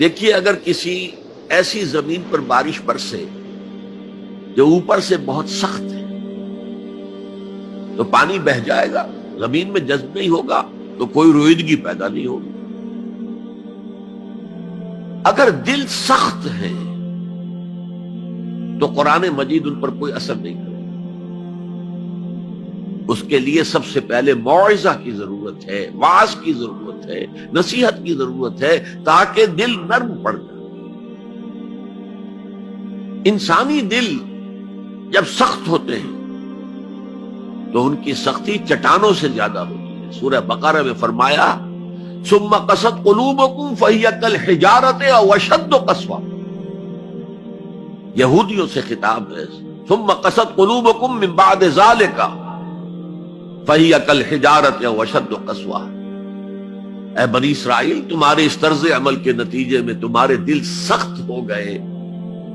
دیکھیے اگر کسی ایسی زمین پر بارش برسے جو اوپر سے بہت سخت ہے تو پانی بہہ جائے گا، زمین میں جذب نہیں ہوگا تو کوئی رویدگی پیدا نہیں ہوگی۔ اگر دل سخت ہے تو قرآن مجید ان پر کوئی اثر نہیں کرے۔ اس کے لیے سب سے پہلے موعظہ کی ضرورت ہے، واعظ کی ضرورت ہے، نصیحت کی ضرورت ہے تاکہ دل نرم پڑ جائے۔ انسانی دل جب سخت ہوتے ہیں تو ان کی سختی چٹانوں سے زیادہ ہوتی ہے۔ سورہ بقرہ میں فرمایا ثم قست قلوبکم فہی کالحجارۃ او اشد قسوہ، یہودیوں سے خطاب ہے۔ ثم قست قلوبکم من بعد ذلک فہی کالحجارۃ او اشد قسوہ، اے بنی اسرائیل تمہارے اس طرز عمل کے نتیجے میں تمہارے دل سخت ہو گئے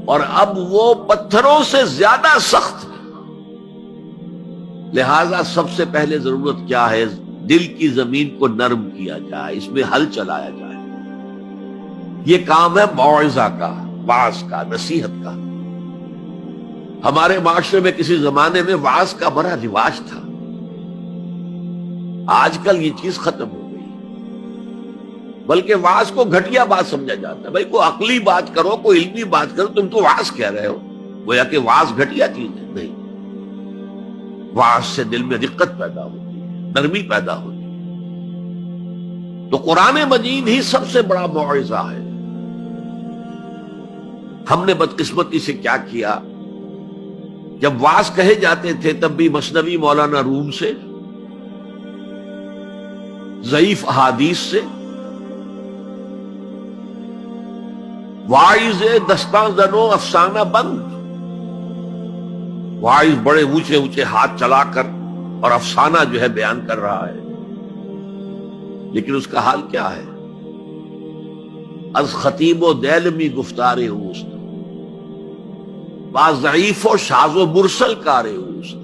اور اب وہ پتھروں سے زیادہ سخت ہے۔ لہذا سب سے پہلے ضرورت کیا ہے؟ دل کی زمین کو نرم کیا جائے، اس میں ہل چلایا جائے۔ یہ کام ہے موعظہ کا، واعظ کا، نصیحت کا۔ ہمارے معاشرے میں کسی زمانے میں واعظ کا بڑا رواج تھا، آج کل یہ چیز ختم ہو گئی، بلکہ واعظ کو گھٹیا بات سمجھا جاتا ہے۔ بھائی کوئی عقلی بات کرو، کوئی علمی بات کرو، تم تو واعظ کہہ رہے ہو، گویا کہ واعظ گھٹیا چیز ہے۔ نہیں، واعظ سے دل میں رقت پیدا ہوتی ہے، نرمی پیدا ہوتی ہے۔ تو قرآن مجید ہی سب سے بڑا موعظہ ہے۔ ہم نے بدقسمتی سے کیا کیا، جب واعظ کہے جاتے تھے تب بھی مثنوی مولانا روم سے، ضعیف احادیث سے، واعظ دستاں زنو افسانہ بند، واعظ بڑے اونچے اونچے ہاتھ چلا کر اور افسانہ جو ہے بیان کر رہا ہے، لیکن اس کا حال کیا ہے؟ از خطیب و دیلمی گفتار اوست، با ضعیف و شاذ و مرسل کار اوست۔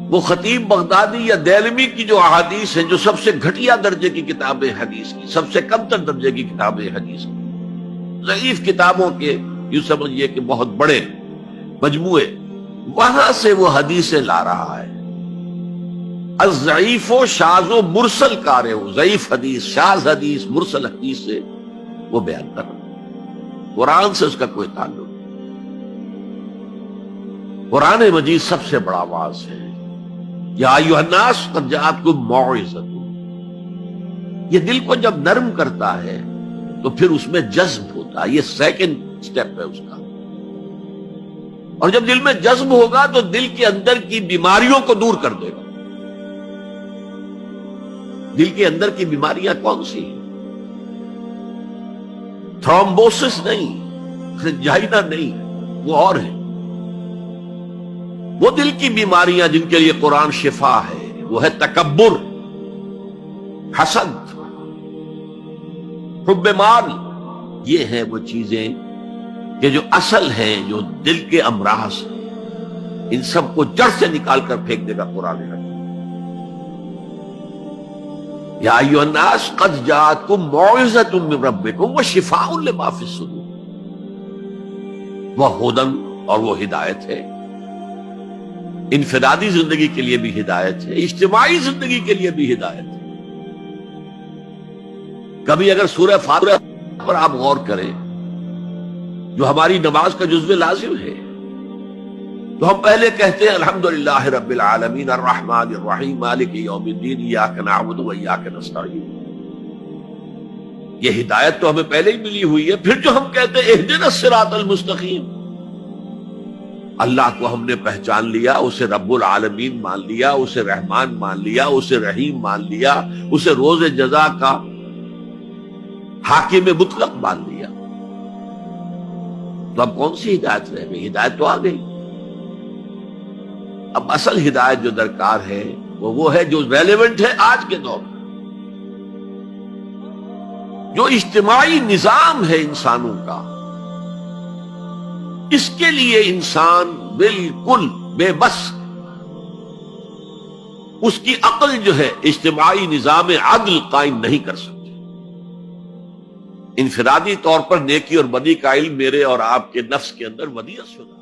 وہ خطیب بغدادی یا دیلمی کی جو احادیث ہیں، جو سب سے گھٹیا درجے کی کتاب حدیث کی، سب سے کم تر درجے کی کتاب حدیث کی، ضعیف کتابوں کے یوں سمجھیے کہ بہت بڑے مجموعے، وہاں سے وہ حدیثیں لا رہا ہے۔ الضعیف و شاذ و مرسل کار ہو، ضعیف حدیث، شاذ حدیث، مرسل حدیث سے وہ بیان کر رہا ہے، قرآن سے اس کا کوئی تعلق نہیں۔ قرآن مجید سب سے بڑا واعظ ہے۔ یا ایھا الناس قد جاءتکم موعظۃ، یہ دل کو جب نرم کرتا ہے تو پھر اس میں جذب ہوتا ہے، یہ سیکنڈ سٹیپ ہے اس کا۔ اور جب دل میں جذب ہوگا تو دل کے اندر کی بیماریوں کو دور کر دے گا۔ دل کے اندر کی بیماریاں کون سی ہیں؟ تھرومبوسس نہیں، انجائنا نہیں، وہ اور ہیں۔ وہ دل کی بیماریاں جن کے لیے قرآن شفا ہے، وہ ہے تکبر، حسد، حب مال۔ یہ ہیں وہ چیزیں کہ جو اصل ہیں، جو دل کے امراض ہیں، ان سب کو جڑ سے نکال کر پھینک دے گا قرآن حکیم۔ یا ایھا الناس قد جاءتکم موعظۃ من ربکم وشفاء لما فی الصدور، وہ ہدی اور وہ ہدایت ہے، انفرادی زندگی کے لیے بھی ہدایت ہے، اجتماعی زندگی کے لیے بھی ہدایت ہے۔ کبھی اگر سورہ فاتحہ پر آپ غور کریں، جو ہماری نماز کا جزو لازم ہے، تو ہم پہلے کہتے ہیں الحمدللہ رب العالمین الرحمن الرحیم مالک یوم الدین ایاک نعبد و ایاک نستعین۔ یہ ہدایت تو ہمیں پہلے ہی ملی ہوئی ہے۔ پھر جو ہم کہتے ہیں اہدنا الصراط المستقیم، اللہ کو ہم نے پہچان لیا، اسے رب العالمین مان لیا، اسے رحمان مان لیا، اسے رحیم مان لیا، اسے روز جزا کا حاکم مطلق مان لیا، تو اب کون سی ہدایت رہ گئی؟ ہدایت تو آ گئی۔ اب اصل ہدایت جو درکار ہے وہ ہے جو ریلیونٹ ہے آج کے دور میں، جو اجتماعی نظام ہے انسانوں کا، اس کے لیے انسان بالکل بے بس، اس کی عقل جو ہے اجتماعی نظام عدل قائم نہیں کر سکتی۔ انفرادی طور پر نیکی اور بدی کا علم میرے اور آپ کے نفس کے اندر ودیعت شدہ